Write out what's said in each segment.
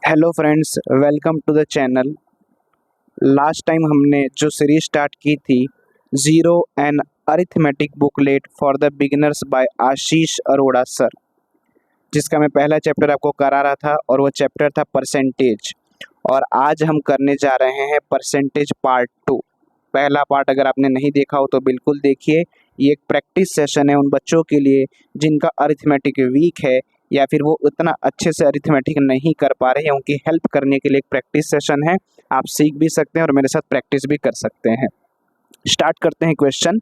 Hello friends, welcome to the channel. Last time हमने जो series start की थी zero and arithmetic booklet for the beginners by Ashish Arora sir, जिसका मैं पहला चैप्टर आपको करा रहा था और वो चैप्टर था परसेंटेज। और आज हम करने जा रहे हैं परसेंटेज पार्ट 2। पहला पार्ट अगर आपने नहीं देखा हो तो बिल्कुल देखिए। ये एक प्रैक्टिस सेशन है उन बच्चों के लिए जिनका अरिथमेटिक वीक है या फिर वो उतना अच्छे से अरिथमेटिक नहीं कर पा रहे हैं। उनकी हेल्प करने के लिए एक प्रैक्टिस सेशन है। आप सीख भी सकते हैं और मेरे साथ प्रैक्टिस भी कर सकते हैं। स्टार्ट करते हैं question.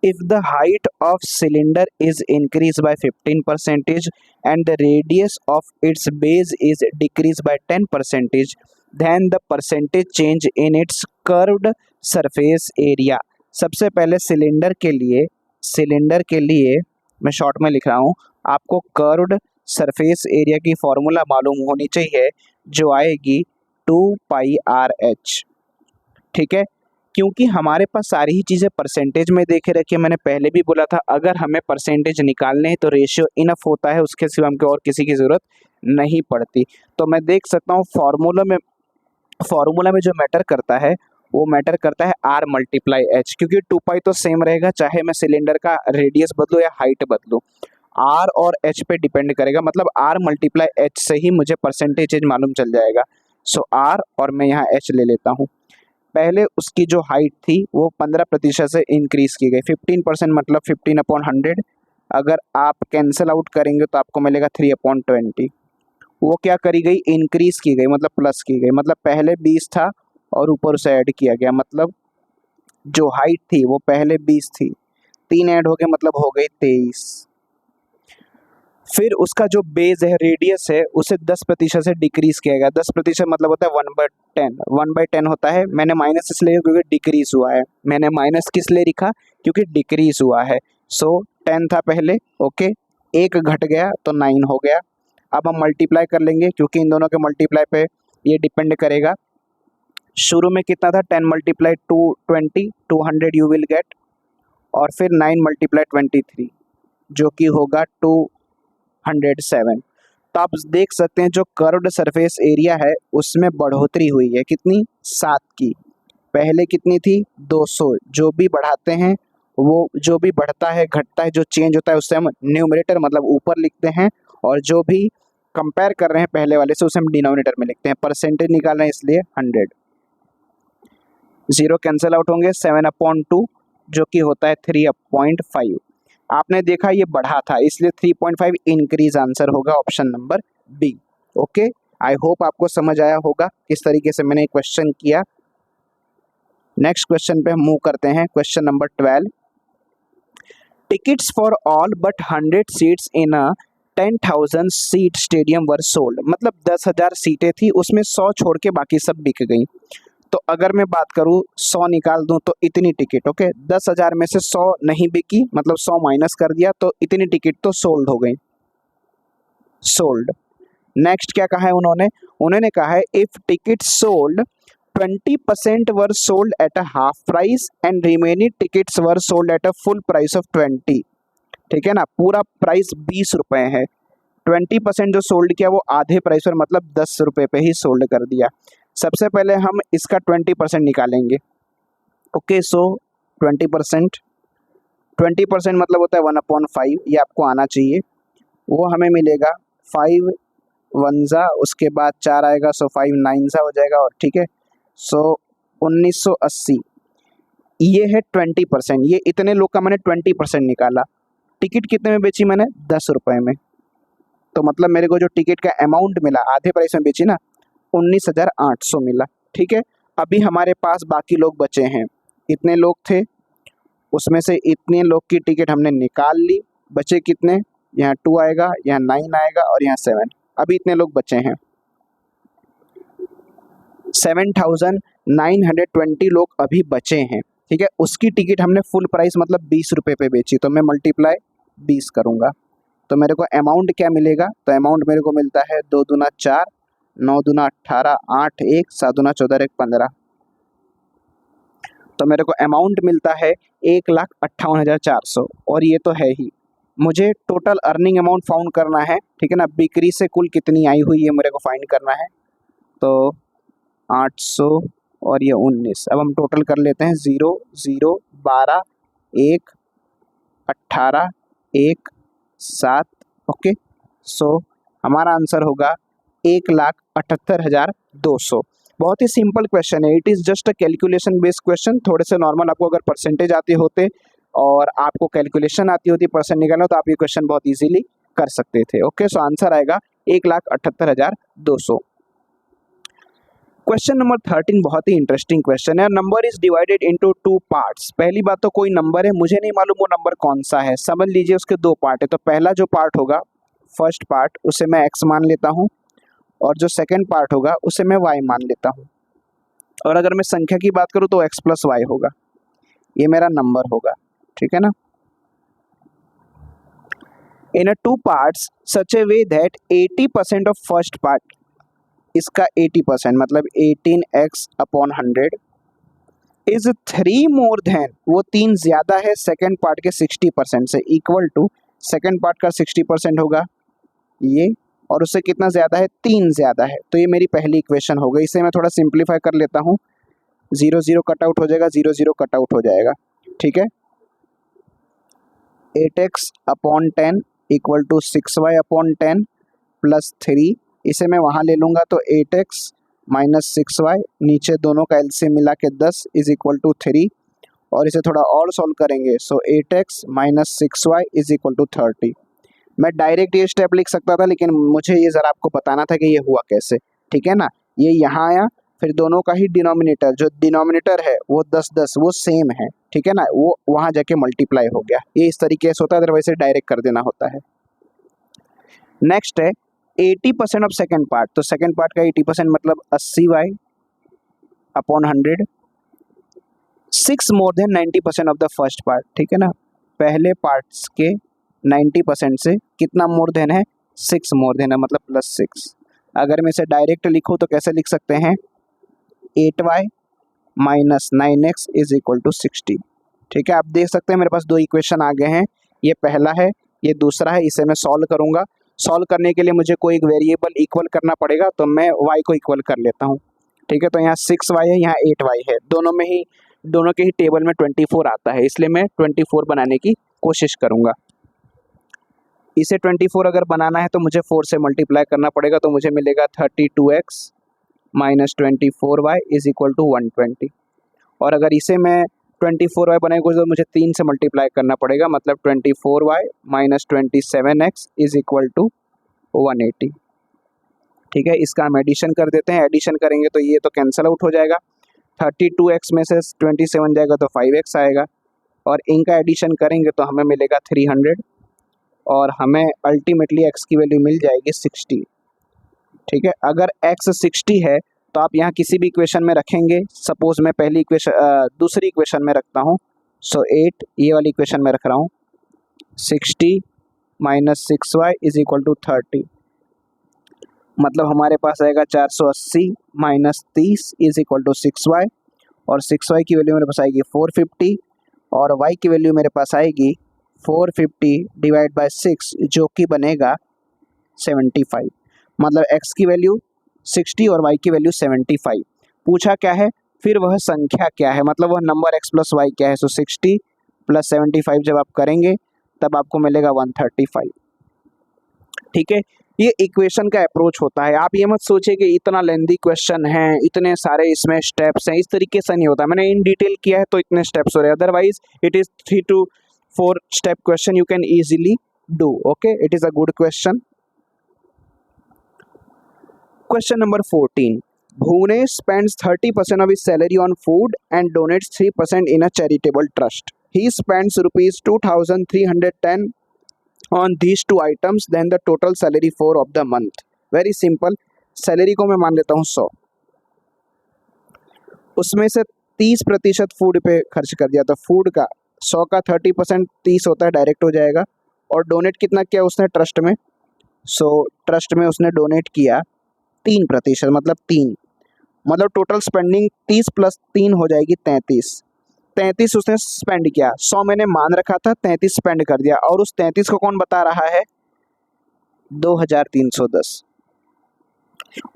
If the height of cylinder is increased by 15% and the radius of its base is decreased by 10%, then the percentage change in its curved surface area। सबसे पहले सिलेंडर के लिए मैं शॉर्ट में लिख रहा हूँ, आपको कर्व्ड सरफेस एरिया की फॉर्मूला मालूम होनी चाहिए जो आएगी 2πRh। ठीक है, क्योंकि हमारे पास सारी ही चीज़ें परसेंटेज में देखे रखिए। मैंने पहले भी बोला था अगर हमें परसेंटेज निकालने हैं तो रेशियो इनफ होता है, उसके सिवा हमको और किसी की ज़रूरत नहीं पड़ती। तो मैं देख सकता हूँ फॉर्मूला में जो मैटर करता है वो मैटर करता है R मल्टीप्लाई H, क्योंकि 2π तो सेम रहेगा चाहे मैं सिलेंडर का रेडियस बदलूँ या हाइट बदलूँ। R और H पे डिपेंड करेगा, मतलब R मल्टीप्लाई H से ही मुझे परसेंटेज मालूम चल जाएगा। सो R और मैं यहाँ H ले लेता हूँ। पहले उसकी जो हाइट थी वो 15% से इंक्रीज की गई। 15% मतलब 15/100। अगर आप कैंसिल आउट करेंगे तो आपको मिलेगा 3/20। वो क्या करी गई, इंक्रीज की गई, मतलब प्लस की गई। मतलब पहले 20 था और ऊपर उसे ऐड किया गया, मतलब जो हाइट थी वो पहले 20 थी, 3 ऐड हो गए मतलब हो गई 23। फिर उसका जो बेस है, रेडियस है, उसे 10% से डिक्रीज किया गया। 10% मतलब होता है 1/10। 1/10 होता है, मैंने माइनस इसलिए क्योंकि डिक्रीज हुआ है। मैंने माइनस किस लिए लिखा, क्योंकि डिक्रीज हुआ है। सो 10 था पहले, ओके, एक घट गया तो 9 हो गया। अब हम मल्टीप्लाई कर लेंगे क्योंकि इन दोनों के मल्टीप्लाई पे ये डिपेंड करेगा। शुरू में कितना था, 10 × 220, 200 यू विल गेट, और फिर 9 × 23 जो कि होगा 207। तो आप देख सकते हैं जो कर्व्ड सरफेस एरिया है उसमें बढ़ोतरी हुई है, कितनी, 7 की। पहले कितनी थी, 200। जो भी बढ़ाते हैं वो जो भी बढ़ता है घटता है, जो चेंज होता है उससे हम न्यूमरेटर मतलब ऊपर लिखते हैं, और जो भी कंपेयर कर रहे हैं पहले वाले से उसे हम डिनोमिनेटर में लिखते हैं। परसेंटेज निकाल रहे हैं इसलिए 100। 0 कैंसिल आउट होंगे, 7/2 जो कि होता है 3/5। आपने देखा ये बढ़ा था इसलिए 3.5 इंक्रीज आंसर होगा option number B. Okay, I hope आपको समझ आया होगा किस तरीके से मैंने क्वेश्चन किया। नेक्स्ट क्वेश्चन पे हम मूव करते हैं। Question number 12। Tickets for all but 100 seats in a 10,000 seat stadium were sold. मतलब 10,000 सीटें थी, उसमें 100 छोड़ के बाकी सब बिक गई। तो अगर मैं बात करूँ 100 निकाल दूं तो इतनी टिकट, ओके, 10,000 में से 100 नहीं बिकी, मतलब 100 माइनस कर दिया तो इतनी टिकट तो सोल्ड हो गई, सोल्ड। नेक्स्ट क्या कहा है उन्होंने कहा है if ticket sold 20% were sold at a half price and remaining tickets were sold at a full price of 20। ठीक है ना, पूरा प्राइस 20 रुपए है, 20% जो सोल्ड किया वो आधे प्राइस पर मतलब 10 रुपए पे ही सोल्ड कर दिया। सबसे पहले हम इसका 20% निकालेंगे। ओके, सो 20% मतलब होता है 1/5, ये आपको आना चाहिए। वो हमें मिलेगा 5 1 उसके बाद 4 आएगा, सो 5 9 हो जाएगा, और ठीक है, सो 1980। ये है 20%। ये इतने लोग का मैंने 20% निकाला। टिकट कितने में बेची मैंने, 10 रुपए में। तो मतलब मेरे को जो टिकट का अमाउंट मिला, आधे प्राइस में बेची ना, 19,800 मिला। ठीक है, अभी हमारे पास बाकी लोग बचे हैं। इतने लोग थे, उसमें से इतने लोग की टिकट हमने निकाल ली। बचे कितने, यहाँ 2 आएगा, यहाँ 9 आएगा और यहाँ 7। अभी इतने लोग बचे हैं, 7,920 लोग अभी बचे हैं। ठीक है, उसकी टिकट हमने फुल प्राइस मतलब 20 रुपये पे बेची, तो मैं मल्टीप्लाई 20 करूँगा तो मेरे को अमाउंट क्या मिलेगा। तो अमाउंट मेरे को मिलता है 2 दूना 4, 9 दूना 18, 8 1, 7 दूना 14, 1 15। तो मेरे को अमाउंट मिलता है 1,58,400। और ये तो है ही, मुझे टोटल अर्निंग अमाउंट फाउंड करना है। ठीक है ना, बिक्री से कुल कितनी आई हुई है मेरे को फाइंड करना है। तो 800 और ये 19। अब हम टोटल कर लेते हैं 0 0 12 1 18 1 7। ओके, सो हमारा आंसर होगा 1,78,200। बहुत ही सिंपल क्वेश्चन है, it is just a calculation based question. थोड़े से नॉर्मल आपको अगर परसेंटेज आते होते और आपको कैलकुलेशन आती होती परसेंट निकालना, तो आप ये क्वेश्चन बहुत इजीली कर सकते थे। ओके, सो आंसर आएगा 1,78,200। क्वेश्चन नंबर 13 बहुत ही इंटरेस्टिंग क्वेश्चन है। Number is divided into 2 parts. पहली बात तो कोई नंबर है, मुझे नहीं मालूम वो नंबर कौन सा है, समझ लीजिए उसके 2 पार्ट है। तो पहला जो पार्ट होगा, फर्स्ट पार्ट, उसे मैं x मान लेता हूँ, और जो सेकंड पार्ट होगा उसे मैं y मान लेता हूँ। और अगर मैं संख्या की बात करूँ तो x प्लस y होगा, ये मेरा नंबर होगा। ठीक है ना। इन 2 parts such A way that 80% of first part, इसका 80% मतलब 18x upon 100 is 3 more than, वो 3 ज्यादा है सेकंड पार्ट के 60% से, इक्वल टू सेकंड पार्ट का 60% होगा ये, और उससे कितना ज्यादा है, 3 ज्यादा है। तो ये मेरी पहली इक्वेशन हो गई। इसे मैं थोड़ा सिंप्लीफाई कर लेता हूँ, 0 0 कट आउट हो जाएगा, 0 0 कट आउट हो जाएगा। ठीक है, 8x upon 10 equal to 6y upon 10 plus 3, इसे मैं वहाँ ले लूँगा तो 8x माइनस 6y, नीचे दोनों का एलसीएम मिला के 10 इज इक्वल टू 3, और इसे थोड़ा और सॉल्व करेंगे, so 8x minus 6y is equal to 30। मैं डायरेक्ट ये स्टेप लिख सकता था, लेकिन मुझे ये ज़रा आपको बताना था कि ये हुआ कैसे। ठीक है ना, ये यहाँ आया, फिर दोनों का ही डिनोमिनेटर, जो डिनोमिनेटर है वो 10 10 वो सेम है। ठीक है ना, वो वहाँ जाके मल्टीप्लाई हो गया। ये इस तरीके से होता है, अदरवाइज डायरेक्ट कर देना होता है। नेक्स्ट है 80% ऑफ सेकेंड पार्ट। तो सेकेंड पार्ट का 80% मतलब 80y upon 100, 6 more than 90% of the first part. ठीक है ना, पहले पार्ट्स के 90% से कितना मोर देन है, 6 मोर देन है, मतलब प्लस 6। अगर मैं इसे डायरेक्ट लिखूँ तो कैसे लिख सकते हैं, 8y minus 9x is equal to 60। ठीक है, आप देख सकते हैं मेरे पास 2 इक्वेशन आ गए हैं, ये पहला है, ये दूसरा है। इसे मैं सॉल्व करूंगा। सॉल्व करने के लिए मुझे कोई एक वेरिएबल इक्वल करना पड़ेगा, तो मैं y को इक्वल कर लेता हूँ। ठीक है, तो यहाँ 6y है, यहाँ 8y है, दोनों के ही टेबल में 24 आता है, इसलिए मैं 24 बनाने की कोशिश करूँगा। इसे 24 अगर बनाना है तो मुझे 4 से मल्टीप्लाई करना पड़ेगा, तो मुझे मिलेगा 32x minus 24y is equal to 120। और अगर इसे मैं 24y बनाएगा तो मुझे 3 से मल्टीप्लाई करना पड़ेगा, मतलब 24y minus 27x is equal to 180। ठीक है, इसका हम एडिशन कर देते हैं। एडिशन करेंगे तो ये तो कैंसिल आउट हो जाएगा, 32x में से 27 जाएगा तो 5x आएगा, और इनका एडिशन करेंगे तो हमें मिलेगा 300, और हमें अल्टीमेटली x की वैल्यू मिल जाएगी 60। ठीक है, अगर x 60 है तो आप यहाँ किसी भी इक्वेशन में रखेंगे। सपोज मैं पहली इक्वेशन दूसरी इक्वेशन में रखता हूँ, सो 8 ये वाली इक्वेशन में रख रहा हूँ, 60 minus 6y is equal to 30, मतलब हमारे पास आएगा 480 minus 30 is equal to 6y, और 6y की वैल्यू मेरे पास आएगी 450, और y की वैल्यू मेरे पास आएगी 450 डिवाइड बाय 6, जो कि बनेगा 75। मतलब x की वैल्यू 60 और y की वैल्यू 75। पूछा क्या है, फिर वह संख्या क्या है, मतलब वह नंबर x प्लस y क्या है। सो 60 प्लस 75 जब आप करेंगे तब आपको मिलेगा 135। ठीक है, ये इक्वेशन का अप्रोच होता है। आप ये मत सोचिए कि इतना लेंदी क्वेश्चन है, इतने सारे इसमें स्टेप्स हैं, इस तरीके से नहीं होता। मैंने इन डिटेल किया है तो इतने स्टेप्स हो रहे हैं, otherwise it is 3 to 4 step question you can easily do. Okay, it is a good question. Question number 14. Bhunesh spends 30% of his salary on food and donates 3% in a charitable trust. He spends rupees 2,310 on these 2 items, then the total salary for of the month. Very simple. Salary को मैं मान लेता हूँ 100, उसमें से 30% food पे खर्च कर दिया, तो फूड का 100 का 30% 30 होता है, डायरेक्ट हो जाएगा। और डोनेट कितना किया उसने ट्रस्ट में, सो ट्रस्ट में उसने डोनेट किया 3%, मतलब 3, मतलब टोटल स्पेंडिंग 30 प्लस 3 हो जाएगी 33 उसने स्पेंड किया। 100 मैंने मान रखा था, 33 स्पेंड कर दिया, और उस 33 को कौन बता रहा है, 2310।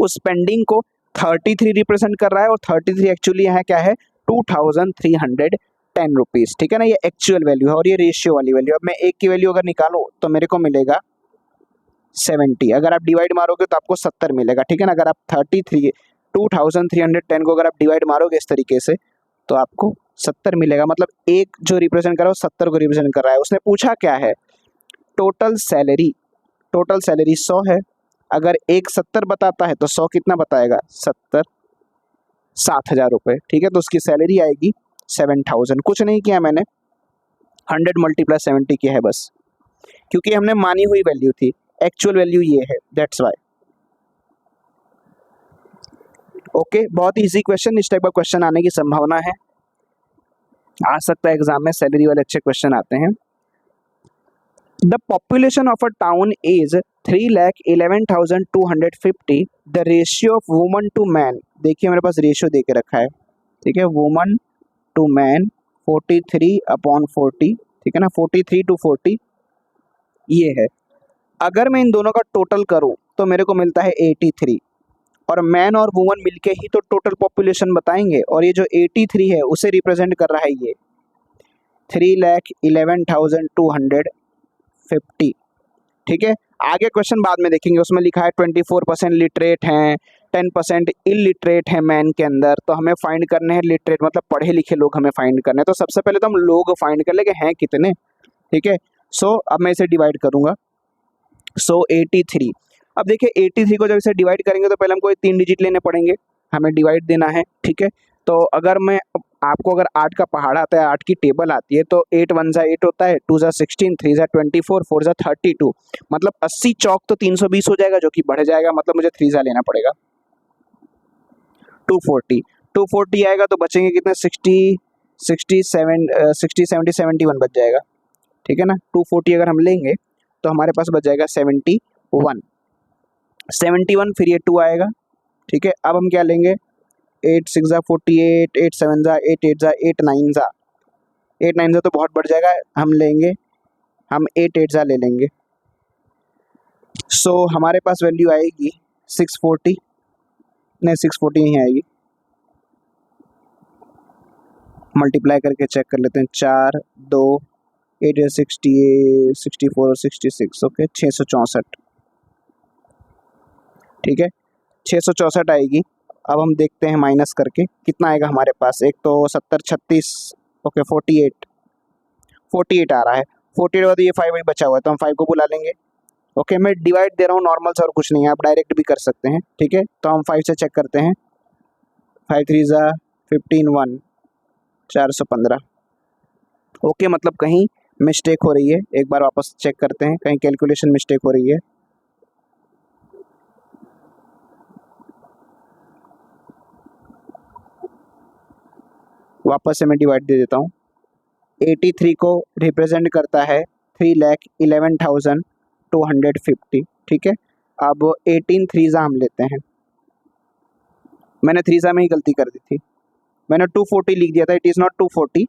उस स्पेंडिंग को 33 रिप्रेजेंट कर रहा है और 33 एक्चुअली यहाँ क्या है 2310 रुपीज़, ठीक है ना। ये एक्चुअल वैल्यू है और ये रेशियो वाली वैल्यू। अब मैं एक की वैल्यू अगर निकालूँ तो मेरे को मिलेगा 70। अगर आप डिवाइड मारोगे तो आपको 70 मिलेगा, ठीक है ना। अगर आप 2310 को अगर आप डिवाइड मारोगे इस तरीके से तो आपको 70 मिलेगा। मतलब एक जो रिप्रेजेंट कर रहा है वो 70 को रिप्रेजेंट कर रहा है। उसने पूछा क्या है, टोटल सैलरी 100 है। अगर एक 70 बताता है तो 100 कितना बताएगा, 70 7,000 रुपये, ठीक है। तो उसकी सैलरी आएगी 7,000। कुछ नहीं किया मैंने, 100 मल्टीप्लाई 70 किया है बस, क्योंकि हमने मानी हुई वैल्यू थी, एक्चुअल वैल्यू ये है, दैट्स वाई। ओके, बहुत इजी क्वेश्चन, इस टाइप का क्वेश्चन आने की संभावना है, आ सकता है एग्जाम में, सैलरी वाले अच्छे क्वेश्चन आते हैं। The population of a town is 3,11,250। The ratio of woman to man, देखिए मेरे पास रेशियो दे के रखा है, ठीक है। वुमन टू मैन 43/40, ठीक है ना, 43:40 ये है। अगर मैं इन दोनों का टोटल करूं तो मेरे को मिलता है 83, और मैन और वुमन मिलके ही तो टोटल पॉपुलेशन बताएंगे, और ये जो 83 है उसे रिप्रेजेंट कर रहा है ये 3,11,250, ठीक है। आगे क्वेश्चन बाद में देखेंगे, उसमें लिखा है 24% लिटरेट हैं, 10% इलिटरेट हैं मैन के अंदर। तो हमें फाइंड करने हैं लिटरेट, मतलब पढ़े लिखे लोग हमें फाइंड करने हैं। तो सबसे पहले तो हम लोग फाइंड कर लेंगे हैं कितने, ठीक है। सो अब मैं इसे डिवाइड करूंगा, सो 83। अब देखिए 83 को जब इसे डिवाइड करेंगे तो पहले हमको 3 डिजिट लेने पड़ेंगे, हमें डिवाइड देना है, ठीक है। तो अगर मैं आपको अगर 8 का पहाड़ा आता है, 8 की टेबल आती है, तो 8 1 जा 8 होता है, 2 जा 16, 3 जा 24, 4 जा 32, मतलब 80 चौक तो 320 हो जाएगा, जो कि बढ़ जाएगा, मतलब मुझे 3 जा लेना पड़ेगा, 240 आएगा तो बचेंगे कितने, 60 70 71 बच जाएगा, ठीक है ना। 240 अगर हम लेंगे तो हमारे पास बच जाएगा 71, फिर ये 2 आएगा, ठीक है। अब हम क्या लेंगे, 8 6 जा 48, 8 7 जा 8, 8 जा 8 9 जा 8 9 जा तो बहुत बढ़ जाएगा, हम लेंगे, हम 8 8 जा ले लेंगे। सो हमारे पास वैल्यू आएगी 640, नहीं 640 नहीं आएगी, मल्टीप्लाई करके चेक कर लेते हैं, 4 2 8 68 64 और 66, ओके 664, ठीक है 664 आएगी। अब हम देखते हैं माइनस करके कितना आएगा हमारे पास, एक तो 70 36, ओके 48 आ रहा है, 48 बाद ये 5 वही बचा हुआ है तो हम 5 को बुला लेंगे, ओके। मैं डिवाइड दे रहा हूँ नॉर्मल से और कुछ नहीं है, आप डायरेक्ट भी कर सकते हैं, ठीक है। तो हम 5 से चेक करते हैं, 5 3 जा 15 1 415, ओके। मतलब कहीं मिस्टेक हो रही है, एक बार वापस चेक करते हैं, कहीं कैलकुलेशन मिस्टेक हो रही है। वापस से मैं डिवाइड दे देता हूँ, 83 को रिप्रेजेंट करता है 3,11,250, ठीक है। अब 18 3 हम लेते हैं, मैंने 3 में ही गलती कर दी थी, मैंने 240 लिख दिया था, it is not 240,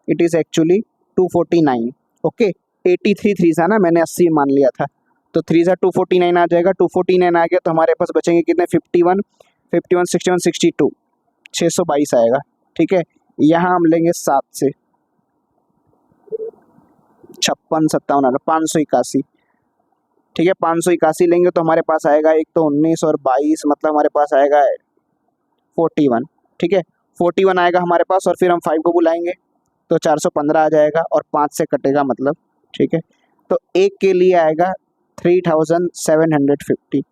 it is actually 249, okay. 83 3 ना, मैंने 80 मान लिया था, तो 3 249 आ जाएगा, 249 आ गया तो हमारे पास बचेंगे कितने, 51 51 61 62, 622 आएगा, ठीक है। यहाँ हम लेंगे 7 से 56 57 581, ठीक है 581 लेंगे तो हमारे पास आएगा, एक तो 19 और 22, मतलब हमारे पास आएगा 41, ठीक है 41 आएगा हमारे पास, और फिर हम 5 को बुलाएंगे तो 415 आ जाएगा, और 5 से कटेगा मतलब, ठीक है। तो एक के लिए आएगा 3,750।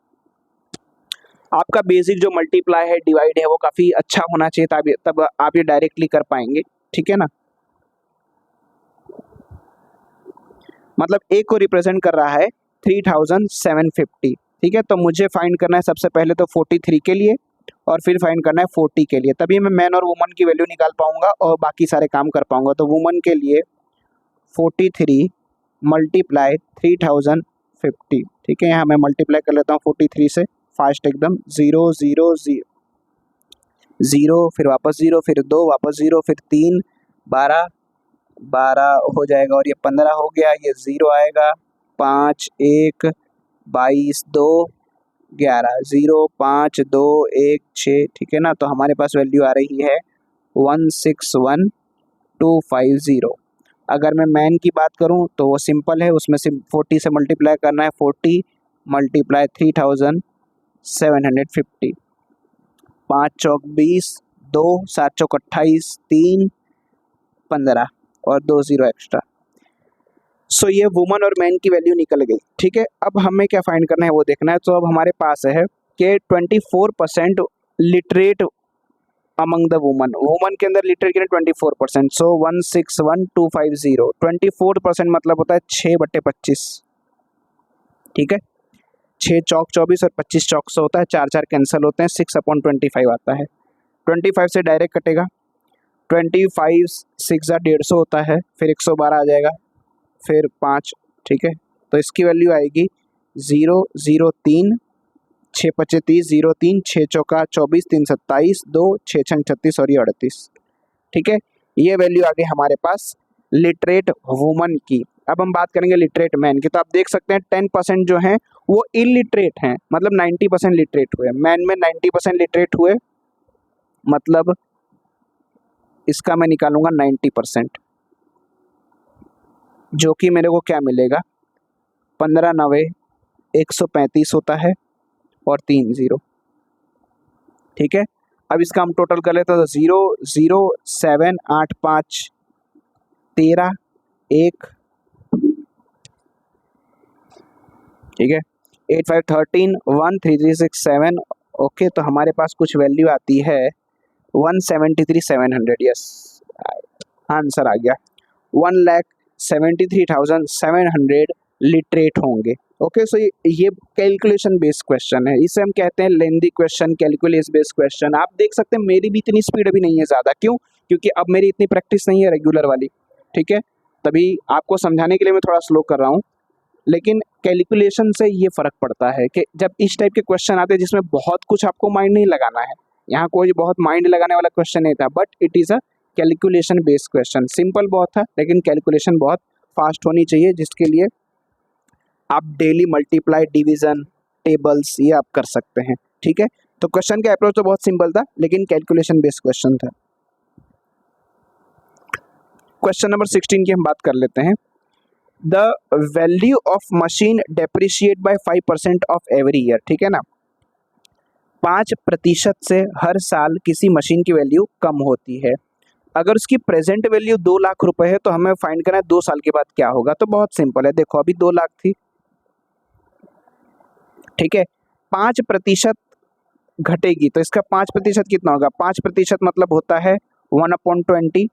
आपका बेसिक जो मल्टीप्लाई है, डिवाइड है, वो काफ़ी अच्छा होना चाहिए, तब आप ये डायरेक्टली कर पाएंगे, ठीक है ना। मतलब एक को रिप्रेजेंट कर रहा है 3,750, ठीक है। तो मुझे फाइंड करना है सबसे पहले तो 43 के लिए, और फिर फाइंड करना है 40 के लिए, तभी मैं मैन और वुमन की वैल्यू निकाल पाऊंगा और बाकी सारे काम कर पाऊंगा। तो वुमन के लिए 43 मल्टीप्लाई 3,050, ठीक है। यहाँ मैं मल्टीप्लाई कर लेता हूँ 43 से, फास्ट एकदम, 0 0 0, फिर वापस 0, फिर 2, वापस 0, फिर 3 12 12 हो जाएगा, और ये 15 हो गया, ये 0 आएगा, 5 1 22 2 11, 05216, ठीक है ना। तो हमारे पास वैल्यू आ रही है 161250। अगर मैं मैन की बात करूं तो वो सिंपल है, उसमें से 40 से मल्टीप्लाई करना है, 40 मल्टीप्लाई 3750, 5 चौक 20, 2 7 चौक 28, 3 15 और 2 0 एक्स्ट्रा। सो ये वुमन और मैन की वैल्यू निकल गई, ठीक है। अब हमें क्या फाइंड करना है वो देखना है। तो अब हमारे पास है कि 24% literate among the woman, woman के अंदर लिटरेट कितने 24%, सो 161250, 24% मतलब होता है 6/25, ठीक है। 6 चौक 24 और 25 चौक से होता है, 4 4 कैंसिल होते हैं, 6/25 आता है। 25 से डायरेक्ट कटेगा, 25 6 150 होता है, फिर 112 आ जाएगा, फिर 5, ठीक है। तो इसकी वैल्यू आएगी 003, 6 25 30, 03, 6 चौका 24, 3 27, 2 6 6 36 और ये 38, ठीक है। ये वैल्यू आ गई हमारे पास लिटरेट वुमन की। अब हम बात करेंगे लिटरेट मैन की। तो आप देख सकते हैं 10% जो हैं वो इलिटरेट हैं, मतलब 90% लिटरेट हुए। मैन में 90% लिटरेट हुए, मतलब इसका मैं निकालूंगा 90%, जो कि मेरे को क्या मिलेगा 15 9 135 होता है और 3 0, ठीक है। अब इसका हम टोटल कर लेते हैं तो 0 0 7 8 5 13 1, ठीक है, 8 5 13 1 3 3 6 7, ओके। तो हमारे पास कुछ वैल्यू आती है 173,700, यस आंसर आ गया। 1,73,700 लिटरेट होंगे, ओके। सो ये कैलकुलेशन बेस्ड क्वेश्चन है, इसे हम कहते हैं lengthy question, calculus based question. आप देख सकते हैं मेरी भी इतनी स्पीड अभी नहीं है ज़्यादा, क्यों? क्योंकि अब मेरी इतनी प्रैक्टिस नहीं है रेगुलर वाली, ठीक है। तभी आपको समझाने के लिए मैं थोड़ा स्लो कर रहा हूँ, लेकिन कैलकुलेशन से ये फ़र्क पड़ता है कि जब इस टाइप के क्वेश्चन आते हैं जिसमें बहुत कुछ आपको माइंड नहीं लगाना है, यहाँ कोई बहुत माइंड लगाने वाला क्वेश्चन नहीं था, but it is a calculation based question. Simple बहुत था, लेकिन कैलकुलेशन बहुत फास्ट होनी चाहिए, जिसके लिए आप डेली मल्टीप्लाई, डिवीजन, टेबल्स ये आप कर सकते हैं, ठीक है। तो क्वेश्चन का अप्रोच तो बहुत सिंपल था, लेकिन कैलकुलेशन बेस्ड क्वेश्चन था। क्वेश्चन नंबर 16 की हम बात कर लेते हैं। The value of machine depreciate by 5% of every year, ठीक है ना। 5% से हर साल किसी मशीन की वैल्यू कम होती है। अगर उसकी प्रेजेंट वैल्यू 2 लाख रुपए है तो हमें फाइंड करना है 2 साल के बाद क्या होगा। तो बहुत सिंपल है, देखो अभी 2 लाख थी, ठीक है। 5% घटेगी तो इसका 5% कितना होगा, 5% मतलब होता है 1/20,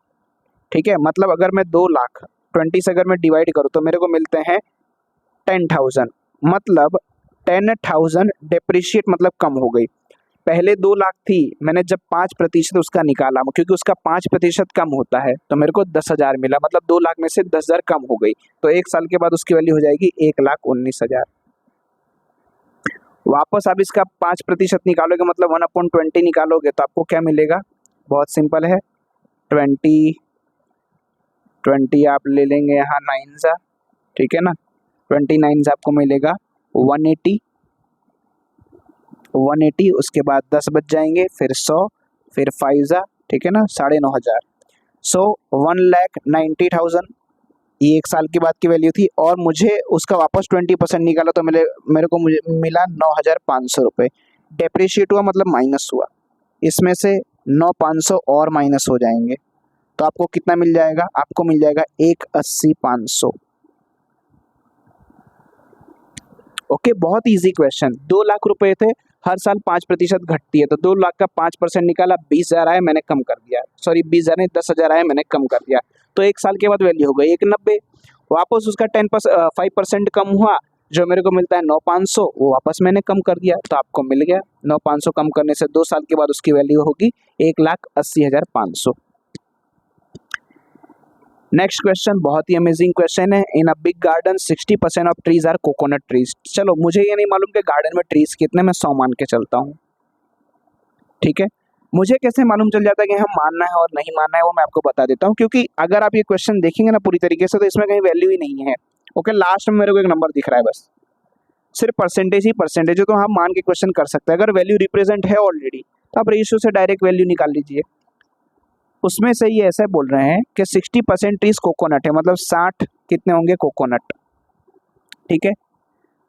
ठीक है। मतलब अगर मैं 2 लाख 20 से अगर मैं डिवाइड करूँ तो मेरे को मिलते हैं 10,000, मतलब 10,000 डेप्रिशिएट मतलब कम हो गई। पहले 2 लाख थी, मैंने जब 5% उसका निकाला, क्योंकि उसका 5% कम होता है, तो मेरे को 10,000 मिला, मतलब 2 लाख में से 10,000 कम हो गई। तो 1 साल के बाद उसकी वैल्यू हो जाएगी 1,19,000। वापस आप इसका 5% निकालोगे, मतलब 1/20 निकालोगे, तो आपको क्या मिलेगा, बहुत सिंपल है, 20 आप ले लेंगे यहाँ 9 सा, ठीक है ना, 29 आपको मिलेगा 180, उसके बाद 10 बच जाएंगे, फिर 100, फिर 5 सा, ठीक है ना, 9,500। सो 1,90,000 ये 1 साल के बाद की वैल्यू थी, और मुझे उसका वापस 20% निकाला तो मेरे को मुझे मिला 9,500 रुपये। डेप्रिशिएट हुआ मतलब माइनस हुआ, इसमें से 9,500 और माइनस हो जाएंगे, तो आपको कितना मिल जाएगा, आपको मिल जाएगा 1,80,500। ओके, बहुत इजी क्वेश्चन। 2 लाख रुपए थे, हर साल 5% घटती है, तो 2 लाख का 5% निकाला, 20,000 आया, मैंने कम कर दिया, सॉरी 20,000 नहीं 10,000 आया, मैंने कम कर दिया। तो 1 साल के बाद वैल्यू हो गई 1,90, वापस उसका 5% कम हुआ, जो मेरे को मिलता है 9,500, वो वापस मैंने कम कर दिया, तो आपको मिल गया 9,500 कम करने से 2 साल के बाद उसकी वैल्यू होगी 1,80,500। नेक्स्ट क्वेश्चन बहुत ही अमेजिंग क्वेश्चन है। In a big garden 60% of trees are coconut trees. चलो मुझे ये नहीं मालूम कि गार्डन में ट्रीज कितने, मैं 100 मान के चलता हूँ, ठीक है। मुझे कैसे मालूम चल जाता है कि हम मानना है और नहीं मानना है, वो मैं आपको बता देता हूँ, क्योंकि अगर आप ये क्वेश्चन देखेंगे ना पूरी तरीके से तो इसमें कहीं वैल्यू ही नहीं है। ओके, लास्ट में मेरे को एक नंबर दिख रहा है बस, सिर्फ परसेंटेज ही परसेंटेज है तो हम मान के क्वेश्चन कर सकते हैं। अगर वैल्यू रिप्रेजेंट है ऑलरेडी तो आप रेशियो से डायरेक्ट वैल्यू निकाल लीजिए। उसमें से ये ऐसे बोल रहे हैं कि 60% ट्रीज कोकोनट है, मतलब 60 कितने होंगे कोकोनट, ठीक है।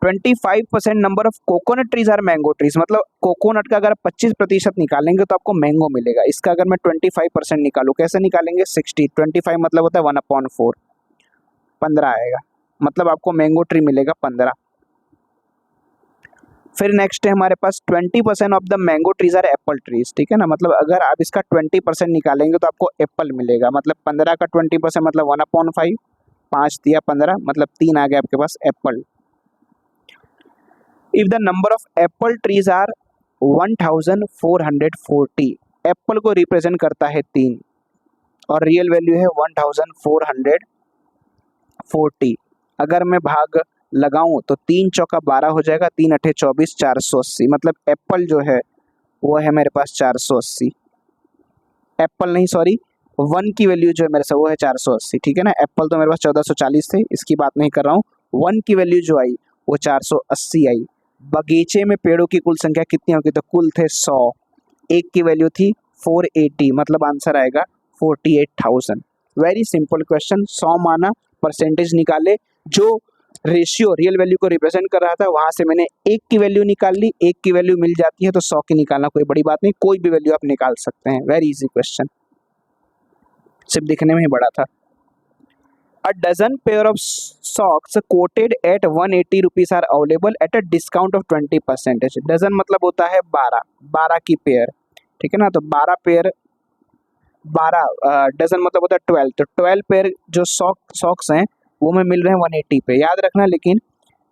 25% number of coconut trees are mango trees, मतलब कोकोनट का अगर 25% निकालेंगे तो आपको मैंगो मिलेगा। इसका अगर मैं 25% निकालूं, कैसे निकालेंगे, 60 25 मतलब होता है 1/4, 15 आएगा, मतलब आपको मैंगो ट्री मिलेगा 15। फिर नेक्स्ट है हमारे पास 20% of the mango trees are apple trees, ठीक है ना, मतलब अगर आप इसका 20% निकालेंगे तो आपको एप्पल मिलेगा, मतलब 15 का 20% मतलब 1/5, 5 दिया 15 मतलब 3 आ गया आपके पास apple. If the number of apple trees are 1440, apple को रिप्रेजेंट करता है 3 और रियल वैल्यू है 1440। अगर मैं भाग लगाऊं तो 3 चौका 12 हो जाएगा, 3 अठे 24, 480, मतलब एप्पल जो है वो है मेरे पास 480। एप्पल नहीं सॉरी, 1 की वैल्यू जो है मेरे से वो है 480, ठीक है ना। एप्पल तो मेरे पास 1440 थे, इसकी बात नहीं कर रहा हूँ। 1 की वैल्यू जो आई वो 480 आई। बगीचे में पेड़ों की कुल संख्या कितनी होगी, तो कुल थे 100, 1 की वैल्यू थी 480, मतलब आंसर आएगा 48,000। वेरी सिंपल क्वेश्चन, 100 माना, परसेंटेज निकाले, जो रेशियो रियल वैल्यू को रिप्रेजेंट कर रहा था वहां से मैंने 1 की वैल्यू निकाल ली, 1 की वैल्यू मिल जाती है तो 100 की निकालना कोई बड़ी बात नहीं, कोई भी वैल्यू आप निकाल सकते हैं। वेरी इजी क्वेश्चन, सिर्फ दिखने में ही बड़ा था। A dozen pair of socks quoted at 180 rupees are available at a discount of 20%। Dozen मतलब होता है 12, 12 की पेयर, ठीक है ना, तो 12 पेयर, 12 डजन मतलब होता है 12, तो 12 पेयर जो सॉक्स हैं वो में मिल रहे हैं 180 पे। याद रखना लेकिन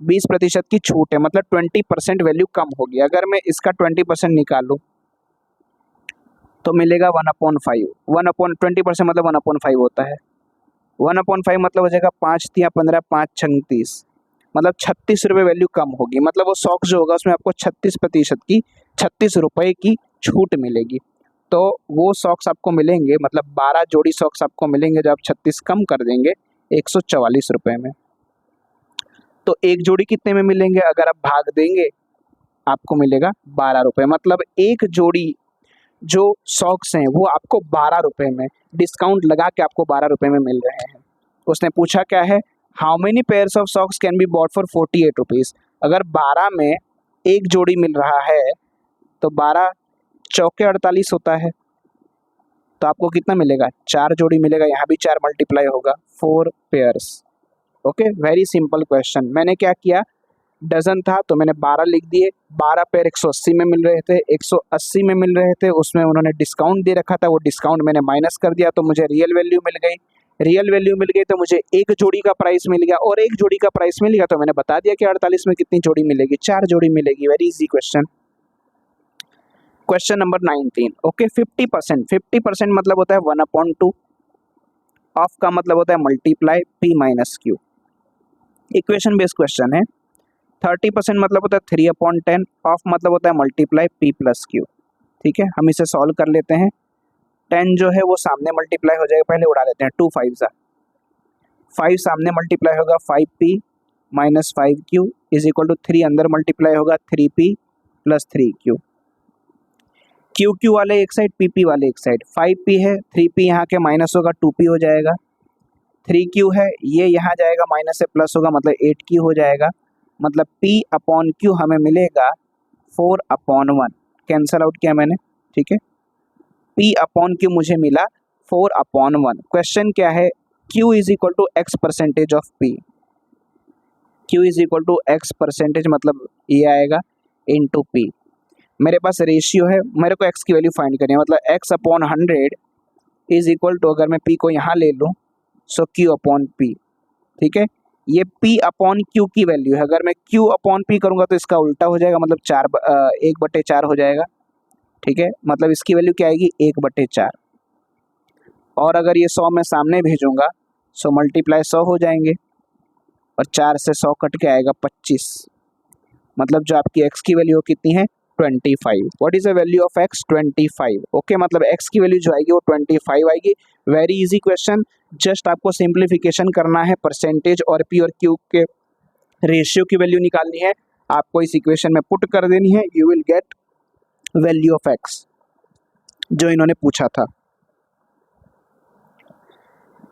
20% की छूट है, मतलब 20% वैल्यू कम होगी। अगर मैं इसका 20% निकालूं तो मिलेगा 1/5, 1/20% मतलब 1/5 होता है। 1/5 मतलब हो जाएगा 5 तिया 15, 5 छंग 30, मतलब 36 रुपये वैल्यू कम होगी, मतलब वो सॉक्स जो होगा उसमें आपको 36% की 36 रुपये की छूट मिलेगी। तो वो सॉक्स आपको मिलेंगे, मतलब 12 जोड़ी सॉक्स आपको मिलेंगे जब आप 36 कम कर देंगे 144 रुपये में। तो एक जोड़ी कितने में मिलेंगे, अगर आप भाग देंगे आपको मिलेगा 12 रुपये, मतलब एक जोड़ी जो सॉक्स हैं वो आपको 12 रुपये में, डिस्काउंट लगा के आपको 12 रुपये में मिल रहे हैं। उसने पूछा क्या है, how many pairs of socks can be bought for 48 rupees. अगर 12 में एक जोड़ी मिल रहा है तो 12 चौके 48 होता है, तो आपको कितना मिलेगा, 4 जोड़ी मिलेगा, यहाँ भी 4 मल्टीप्लाई होगा, 4 pairs. Okay, very simple question. मैंने क्या किया, डजन था तो मैंने 12 लिख दिए, 12 पेयर 180 में मिल रहे थे, 180 में मिल रहे थे, उसमें उन्होंने डिस्काउंट दे रखा था, वो डिस्काउंट मैंने माइनस कर दिया तो मुझे रियल वैल्यू मिल गई। रियल वैल्यू मिल गई तो मुझे एक जोड़ी का प्राइस मिल गया, और एक जोड़ी का प्राइस मिल गया तो मैंने बता दिया कि 48 में कितनी जोड़ी मिलेगी, 4 जोड़ी मिलेगी। Very easy question. Question number 19, okay. 50%, 50% मतलब होता है 1/2, ऑफ का मतलब होता है multiply P minus Q। Equation based question है। 30% मतलब होता है 3/10, ऑफ मतलब होता है मल्टीप्लाई P प्लस Q, ठीक है। हम इसे सॉल्व कर लेते हैं। 10 जो है वो सामने मल्टीप्लाई हो जाएगा, पहले उड़ा लेते हैं, 2 5 सा 5 सामने मल्टीप्लाई होगा 5P minus 5Q is equal to 3 अंदर मल्टीप्लाई होगा 3P प्लस 3Q। QQ वाले एक साइड, PP वाले एक साइड, 5P है, 3P यहाँ के माइनस होगा 2P हो जाएगा, 3Q है ये यहाँ जाएगा माइनस से प्लस होगा मतलब 8Q हो जाएगा, मतलब P/Q हमें मिलेगा 4/1, कैंसल आउट किया मैंने, ठीक है। P/Q मुझे मिला 4/1। क्वेश्चन क्या है, Q is equal to X percentage of P, Q is equal to X percentage मतलब ये आएगा इंटू P। मेरे पास रेशियो है, मेरे को X की वैल्यू फाइंड करनी है, मतलब X/100 इज इक्वल टू, अगर मैं P को यहाँ ले लूँ सो Q/P, ठीक है। ये P/Q की वैल्यू है, अगर मैं Q/P करूँगा तो इसका उल्टा हो जाएगा, मतलब 1/4 हो जाएगा, ठीक है। मतलब इसकी वैल्यू क्या आएगी, 1/4, और अगर ये 100 में सामने भेजूंगा सो मल्टीप्लाई 100 हो जाएंगे, और 4 से 100 कट के आएगा 25, मतलब जो आपकी X की वैल्यू कितनी है 25। What is the value of X, 25, okay, मतलब X की वैल्यू जो आएगी वो 25 आएगी। वेरी इजी क्वेश्चन, जस्ट आपको सिंप्लीफिकेशन करना है, परसेंटेज और P और Q के रेशियो की वैल्यू निकालनी है। आपको इस इक्वेशन में पुट कर देनी है, you will get value of x जो इन्होंने पूछा था।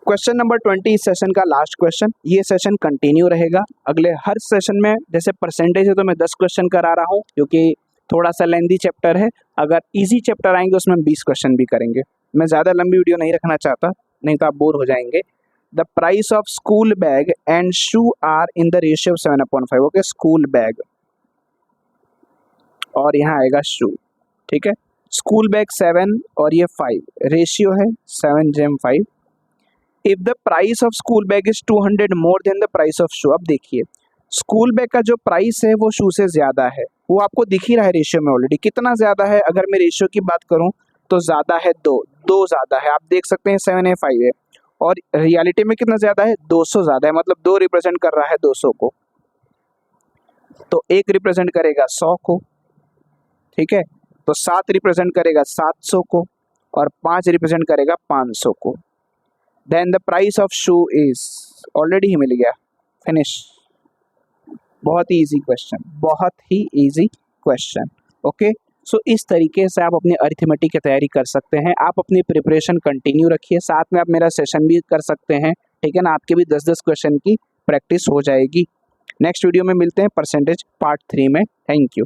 क्वेश्चन नंबर 20 इस सेशन का लास्ट क्वेश्चन। ये सेशन कंटिन्यू रहेगा अगले हर सेशन में। जैसे परसेंटेज है तो मैं 10 क्वेश्चन करा रहा हूँ क्योंकि थोड़ा सा लेंदी चैप्टर है। अगर इजी चैप्टर आएंगे उसमें 20 क्वेश्चन भी करेंगे। मैं ज़्यादा लंबी वीडियो नहीं रखना चाहता, नहीं तो आप बोर हो जाएंगे। The price of school bag and shoe are in the ratio 7/5। Okay, school bag और यहाँ आएगा शू। ठीक है, स्कूल बैग 7 और ये 5, रेशियो है 7:5। If the price of school bag is 200 more than the price of shoe. अब देखिए स्कूल बैग का जो प्राइस है वो शू से ज़्यादा है, वो आपको दिख ही रहा है रेशियो में ऑलरेडी। कितना ज़्यादा है? अगर मैं रेशियो की बात करूँ तो ज़्यादा है 2 ज़्यादा है। आप देख सकते हैं 7 है 5 है, और रियलिटी में कितना ज़्यादा है? 200 ज़्यादा है। मतलब 2 रिप्रेजेंट कर रहा है 200 को, तो 1 रिप्रेजेंट करेगा 100 को। ठीक है, तो 7 रिप्रेजेंट करेगा 700 को, और 5 रिप्रेजेंट करेगा 500 को। Then the price of shoe is, already ही मिल गया, फिनिश। बहुत ही इजी क्वेश्चन, बहुत ही इजी क्वेश्चन। ओके, सो इस तरीके से आप अपनी अरिथमेटिक की तैयारी कर सकते हैं। आप अपनी प्रिपरेशन कंटिन्यू रखिए, साथ में आप मेरा सेशन भी कर सकते हैं। ठीक है ना, आपके भी 10-10 क्वेश्चन की प्रैक्टिस हो जाएगी। नेक्स्ट वीडियो में मिलते हैं परसेंटेज पार्ट 3 में। Thank you.